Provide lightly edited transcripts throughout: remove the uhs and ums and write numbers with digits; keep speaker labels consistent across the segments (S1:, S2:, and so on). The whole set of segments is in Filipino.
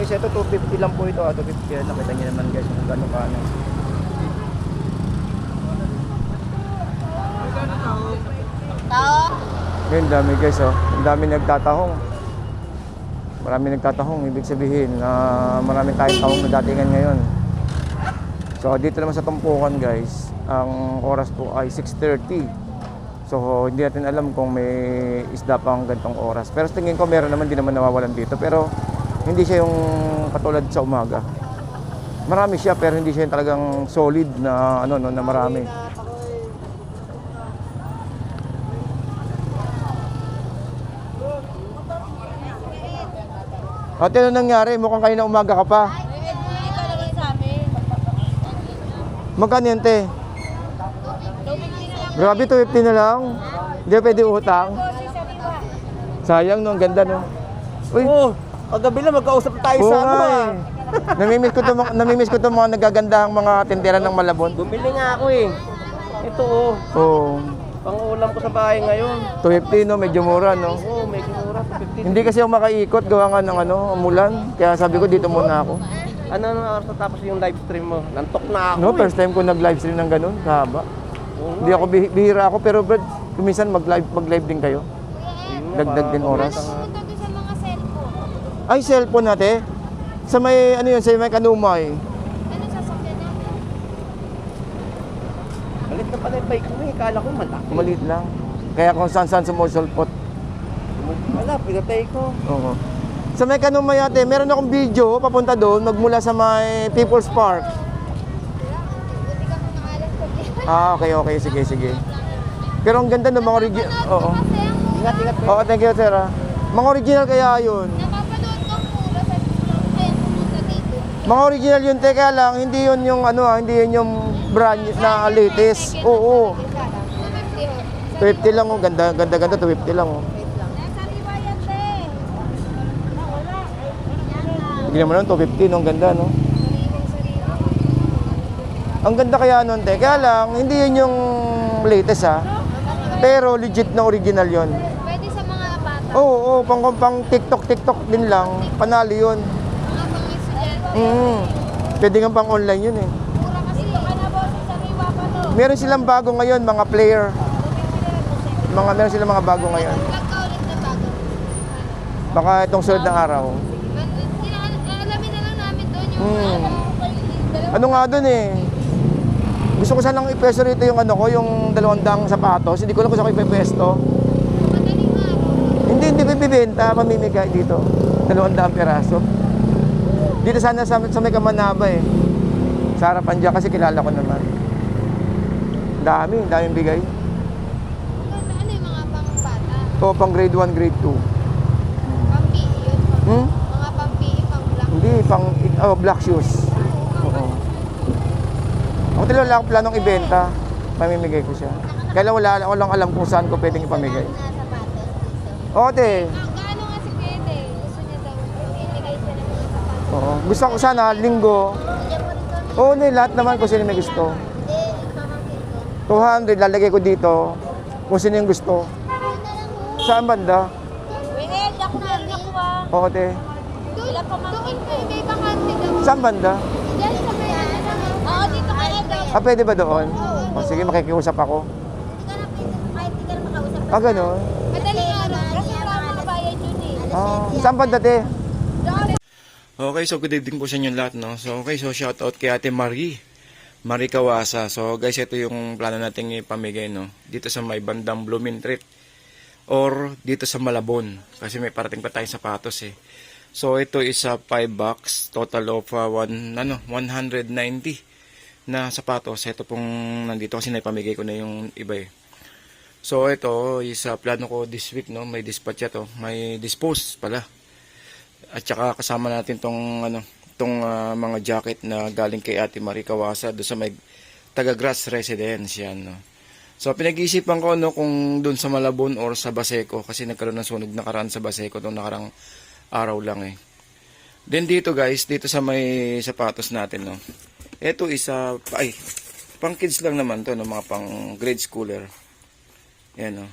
S1: guys, ito 250 lang po ito. 250 yan. Nakita niyo naman guys kung gano'n ka ano. Ngayon dami guys oh. Ang dami nagtatahong. Marami nagtatahong. Ibig sabihin na marami tayong tahong na datingan ngayon. So dito naman sa tumpukan guys, ang oras po ay 6:30. So hindi natin alam kung may isda pa ang ganitong oras. Pero tingin ko meron naman, din naman nawawalan dito. Pero hindi siya yung katulad sa umaga. Marami siya pero hindi siya yung talagang solid na ano no, na marami. Ate, ano nangyari? Mukhang kanina umaga ka pa. Magkano yan, te? Grabe, 250 na lang. Hindi pwede utang. Sayang, no? Ang ganda, no? Uy.
S2: Oh, kagabi lang magkausap tayo sa ano ah.
S1: Namimiss ko itong mga nagagandahang mga tindera ng Malabon.
S2: Bumili nga ako eh. Ito oh.
S1: Oo.
S2: Pang-ulam ko sa bahay ngayon.
S1: 250, no? Medyo mura, no?
S2: Oo, medyo mura. 250.
S1: Hindi kasi ako makaikot, gawa nga ng ano, umulan. Kaya sabi ko, dito muna ako.
S2: Ano oras natapos yung live stream mo? Nantok na ako
S1: No,
S2: eh.
S1: first time ko nag-live stream ng ganun, kahaba.
S2: Oo
S1: Hindi
S2: nga.
S1: ako bihira ako, pero Brad, kuminsan mag-live din kayo.
S2: Ayun nga,
S1: Dagdag din oras.
S3: Punta doon sa mga cellphone.
S1: Ay, cellphone natin. Sa may, ano yun, sa may Kanumay.
S3: Ano sasakyan natin?
S2: Malit na pala yung bike mo eh. Kala ko malaki.
S1: Maliit lang. Kaya kung saan-saan sumusulpot.
S2: Wala, pinatay ko.
S1: Oo. Sa may Kanumay ate, meron akong video papunta doon, magmula sa may People's Park.
S3: Buti ka kung nakalas ko.
S1: Ah, okay, sige, sige. Pero ang ganda ng mga original. Oo.
S2: Ingat, ingat.
S1: Oo, thank you, sir. Mga original kaya yun.
S3: Napapanood ko puro sa kaya pumunta dito.
S1: Mga original yun, teka lang, hindi yun yung ano, hindi yun yung brand na latest. Oo.
S3: 250
S1: 250 lang, oh. Ganda, 250 lang, oh.
S3: Nasa riwayan te. Wala.
S1: Tignan mo naman, 250, no? Ang ganda, no?
S3: Sariwang-sariwa.
S1: Ang ganda kaya nun, te. Kaya lang, hindi yun yung latest, ha? Pero legit na original yun.
S3: Pwede sa mga bata.
S1: Oo, pang TikTok din lang. Panalo yun.
S3: Mga pang-estudyante.
S1: Pwede nga pang online yun, eh.
S3: Mura kasi. Ka na boss, sa riwa pa to.
S1: Meron silang bago ngayon, mga player. Meron silang mga bago ngayon.
S3: Vlog ka ulit na bago.
S1: Baka itong sunod na araw.
S3: Alamin na lang namin doon yung
S1: Ano nga dun, eh. Gusto ko sanang ipwesto rito yung ano ko, yung 200 sapatos. Hindi ko lang kung saan ko ipwesto.
S3: madaling araw.
S1: Hindi bibenta, pamimigay dito. 200 piraso. Dito sana sa may Kamanaba eh. Sa harapan dyan kasi kilala ko naman. Daming bigay.
S3: Ano yung mga pang-bata?
S1: O pang grade 1, grade 2.
S3: Pang-PE yun?
S1: Hmm?
S3: Mga pang-PE, pang-black?
S1: Hindi, black shoes. Oo. Ako talaga wala akong planong ibenta. Pamimigay ko siya. Kaya walang alam kung saan ko pwedeng ipamigay.
S3: Na sapatos.
S1: Oo, te.
S3: Gaano nga si Pete? Gusto niya daw ibigay siya ng mga sapatos.
S1: Oo. Gusto ko sana, linggo. Oo, lahat naman kung sino may gusto.
S3: Hindi, pamangkin ko.
S1: 200, lalagay ko dito. Kung sino yung gusto. Saan banda?
S3: Winel, ako na rin ako ah.
S1: Oo, te.
S3: Ilang pamangkin ko. May bakante daw.
S1: Saan banda?
S3: Diyan sa may Oo, dito ka na daw.
S1: Ah, pwede ba doon? O, sige, makikiusap ako.
S3: Kahit di ka na makausap.
S1: Ah, ganun.
S3: Madaling araw. Kasi wala akong kabayan yun eh.
S1: Ah, saan banda, te?
S3: Doon.
S1: Okay, so good evening po sa inyo lahat, no? So, okay, so shout out kay Ate Marie Kawasa. So, guys, ito yung plano nating ipamigay, no? Dito sa may bandang Blooming Treat or dito sa Malabon kasi may parating pa tayong sapatos, eh. So, ito is a 5 box, total of 190 na sapatos. Ito pong nandito kasi naipamigay ko na yung iba, eh. So, ito is plano ko this week, no? May dispatch ito, may dispose pala. At saka kasama natin tong mga jacket na galing kay Ate Marie Kawasa do sa may Taga-Grass Residence yan, no. So pinag-iisipan ko kung doon sa Malabon or sa Baseco kasi nagkaroon ng sunog nakaraan sa Baseco tong nakarang araw lang, eh. Then dito guys, dito sa may sapatos natin, no. Ito isa pang kids lang naman to, no, mga pang grade schooler. Yan, no.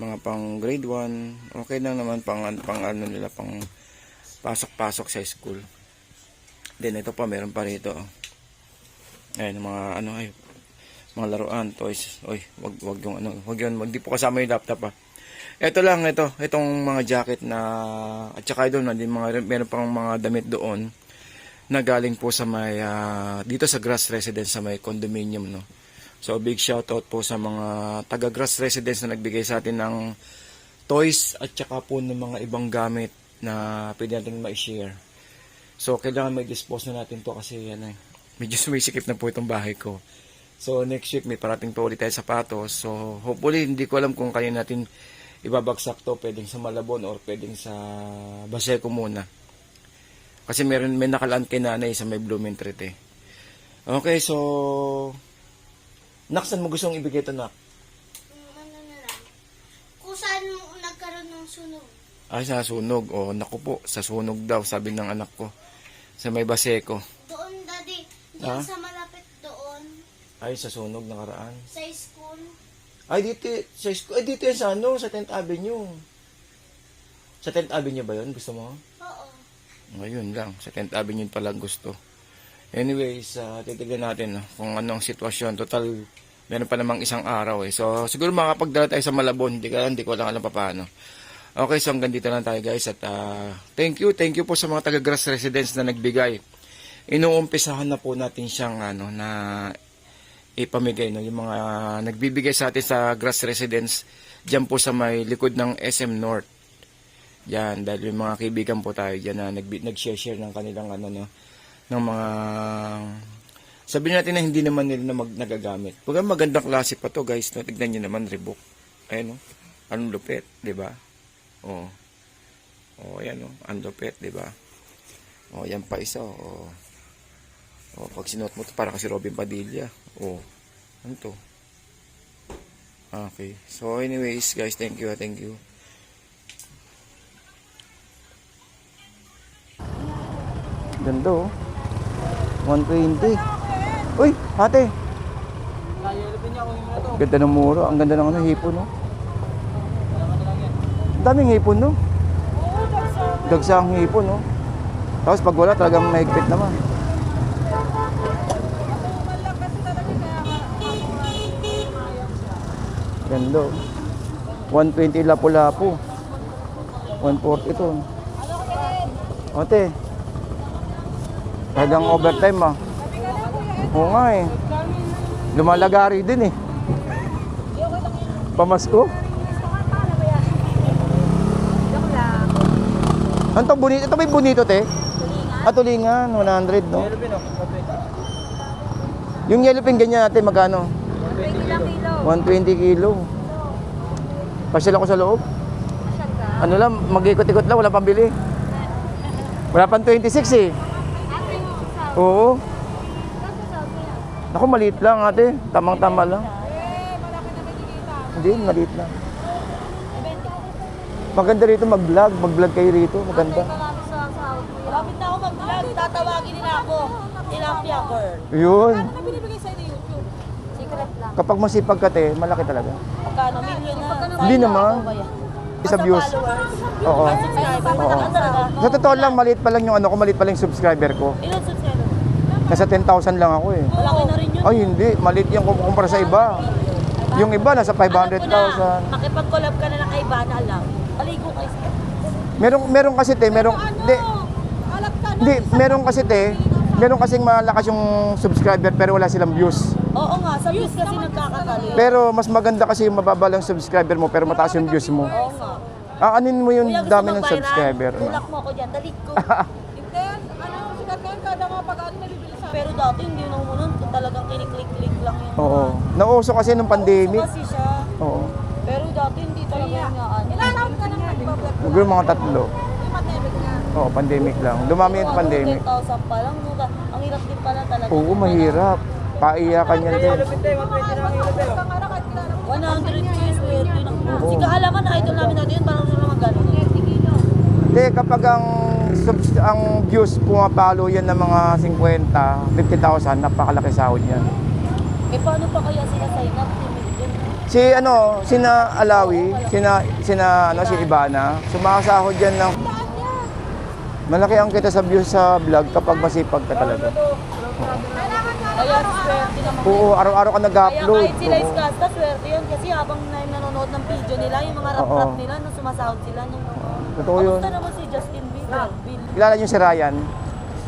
S1: Mga pang grade 1, okay lang naman pang ano nila, pang pasok-pasok sa school. Then ito pa, meron pa rito. Ayan, mga ano ay mga laruan, toys. Oy, wag yung ano, wag yun, di po kasama yung laptop ah. Ito lang, itong mga jacket na, at saka doon, meron pang mga damit doon na galing po sa may, dito sa Grass Residence sa may condominium, no. So, big shout out po sa mga taga Grass Residence na nagbigay sa atin ng toys at saka po ng mga ibang gamit na pwede natin ma-share. So, kailangan may dispose na natin to kasi medyo sumisikip na po itong bahay ko. So, next week may parating pa ulit tayo sapatos. So, hopefully, hindi ko alam kung kaya natin ibabagsak to. Pwedeng sa Malabon or pwedeng sa Baseco muna. Kasi may nakalaan kay nanay sa may Blooming Treat eh. Okay, so Nak, saan mo gustong ibigay ito, Nak?
S3: Ano na lang. Kung saan nagkaroon ng sunog.
S1: Ay, sa sunog. O, naku po, sa sunog daw, sabi ng anak ko. Sa may Baseco.
S3: Doon, Daddy. Doon
S1: Ha?
S3: sa malapit doon.
S1: Ay, sa sunog nakaraan.
S3: Sa school.
S1: Ay, dito, ay, dito yan sa ano, sa 10th Avenue. Sa 10th Avenue ba yun? Gusto mo?
S3: Oo.
S1: Ngayon lang, sa 10th Avenue pala gusto. Anyways, titignan natin kung anong sitwasyon. Total, meron pa namang isang araw eh. So, siguro makapagdala tayo sa Malabon. Hindi ko lang alam pa paano. Okay, so hanggang dito lang tayo guys. At thank you po sa mga taga-Grass Residence na nagbigay. Inuumpisahan na po natin siyang na ipamigay. No? Yung mga nagbibigay sa atin sa Grass Residence, dyan po sa may likod ng SM North. Yan, dahil yung mga kaibigan po tayo dyan na nag-share ng kanilang ng mga sabihin natin na hindi naman nila nagagamit. Pag magandang klase pa to guys, no? Tignan nyo naman, Reebok. Ayan, no? Anong lupit, di ba? Oh. Oh, ayan, no? Ang lupit, di ba? Oh, yan pa isa, oh. Oh, pag sinuot mo to, para kasi Robin Padilla. Oh. Ano to? Okay. So, anyways, guys, thank you. Ganda, oh. 120. Uy, ate. Ganda ng muro. Ang ganda ng hipon, no? Daming hipon, no? Dagsang hipon, no? Tapos pag wala, talagang mahigpit naman. Ganda, oh. 120 lapu-lapu. 140 ito. Ate. Talagang overtime Oo nga eh. Lumalagari din eh. Pamasko. Ano to, bonito? Ito may bonito, te? Tulingan. 100, no? Yung yellow pin ganyan natin, magkano? 120 kilo. Pasyal ako sa loob. Ano lang, mag-ikot-ikot lang, wala pambili. Wala pang 26 eh. Oo. Naku, maliit lang ate. Tamang-tama lang. Hindi, maliit lang. Maganda rito mag-vlog. Mag-vlog kayo rito. Maganda.
S4: Malapit na ako mag-vlog. Tatawagin nila ako. Tilapia girl.
S1: Yun.
S4: Ano binibigay sa'yo ng YouTube? Secret lang.
S1: Kapag masipag ka te, malaki talaga.
S4: Magkano? Million na?
S1: Hindi naman. Sa views. Oo.
S4: Subscriber.
S1: Oo.
S4: Ano talaga?
S1: Sa totoo lang, maliit pa lang yung maliit pa lang yung subscriber ko.
S4: Ilan subscriber?
S1: Nasa 10,000 lang ako eh.
S4: Malaki na rin yun.
S1: Ay, hindi. Maliit yung kumpara sa iba. Yung iba, nasa 500,000.
S4: Makipag-collab ka na ng kay Ivana lang. Aligo kayo sa...
S1: Meron kasi te, meron kasing malakas yung subscriber pero wala silang views.
S4: Oo nga, sa views kasi nagkakatali.
S1: Pero mas maganda kasi yung mababa lang subscriber mo pero mataas yung views mo.
S4: Oo nga.
S1: Anin mo yung
S4: Kuya, gusto
S1: dami
S4: mo
S1: ng
S4: viral?
S1: subscriber.
S4: Tulak mo ako dyan, dalit ko. Pero dati hindi nung unun, talagang kiniklik-klik lang yun.
S1: Oo. Nauso kasi nung pandemic.
S4: Kasi siya.
S1: Oo.
S4: Pero dati hindi talaga yung ano. Ilan taon ka nang nag-vlog?
S1: Siguro mga 3.
S4: Yung pandemic nga.
S1: Oo, pandemic lang. Dumami yung pandemic.
S4: 10,000 pa lang. Ang hirap din pala talaga.
S1: Oo, mahirap. Paiyakan yan din.
S4: 100K swerte na. Si kaalaman na idol namin natin yun, parang sila mag-gano'n.
S1: Hindi, kapag ang views pumapalo yan ng mga 50,000, 50,000, napakalaki sahod yan.
S4: Eh paano pa kaya sila sign up?
S1: Sina Alawi, si Ivana, sumakasahod yan ng Malaki ang kita sa views sa vlog kapag masipag ka talaga.
S4: Kaya swerte naman.
S1: Oo, araw-araw ka
S4: Kaya
S1: nag-upload.
S4: kahit sila
S1: Oo.
S4: iskasta, swerte yun. Kasi habang nanonood ng video nila, yung mga rap-rap
S1: Oo.
S4: nila, nung sumasahod sila. Nung...
S1: Totoo yun.
S4: Kamusta naman si Justin Bieber?
S1: Kilala niyo si Ryan?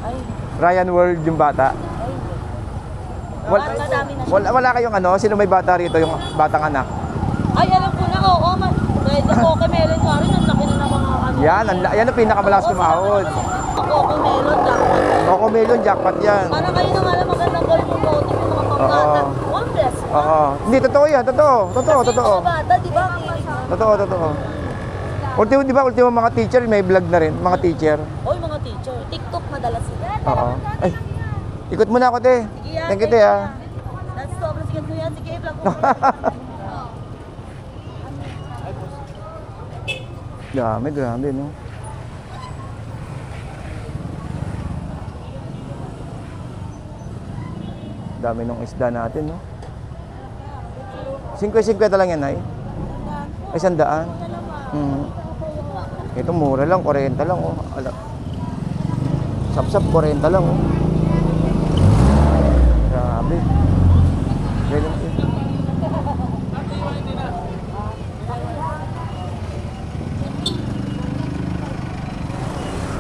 S4: Ay,
S1: Ryan World, yung bata.
S4: ay.
S1: Wala,
S4: Parang madami na siya.
S1: wala kayong ano? Sino may bata rito? Yung batang anak?
S4: Ay, alam ko na, oo, man. Medyo Coco Melon nga rin, ang laki na ng mga ano.
S1: Yan, yan ang pinakamalakas kumahod.
S4: Coco Melon, dapat.
S1: Coco Melon, jackpot yan.
S4: Parang kayo nang alam magandang boy mo motive yung mga pangkatan. One bless.
S1: Oo. Hindi, totoo yan. Totoo. Totoo.
S4: Mga bata, di ba? Kilig na.
S1: Totoo. Ultimo, di ba? Ultimo mga teacher, may vlog na rin. Mga teacher.
S4: Oy, mga teacher. TikTok madalas sila.
S1: Oo. Ay, ikot muna ako, te.
S4: Sige yan.
S1: Thank you, te, ha.
S4: That's sobrang sikat ko yan. Sige, vlog mo.
S1: Grabe, no? Dami ng isda natin, no? 50-50 lang yan, ay? Ay, 100. Ito, mura lang. 40 lang, oh. Sap-sap, 40 lang, oh. Grabe.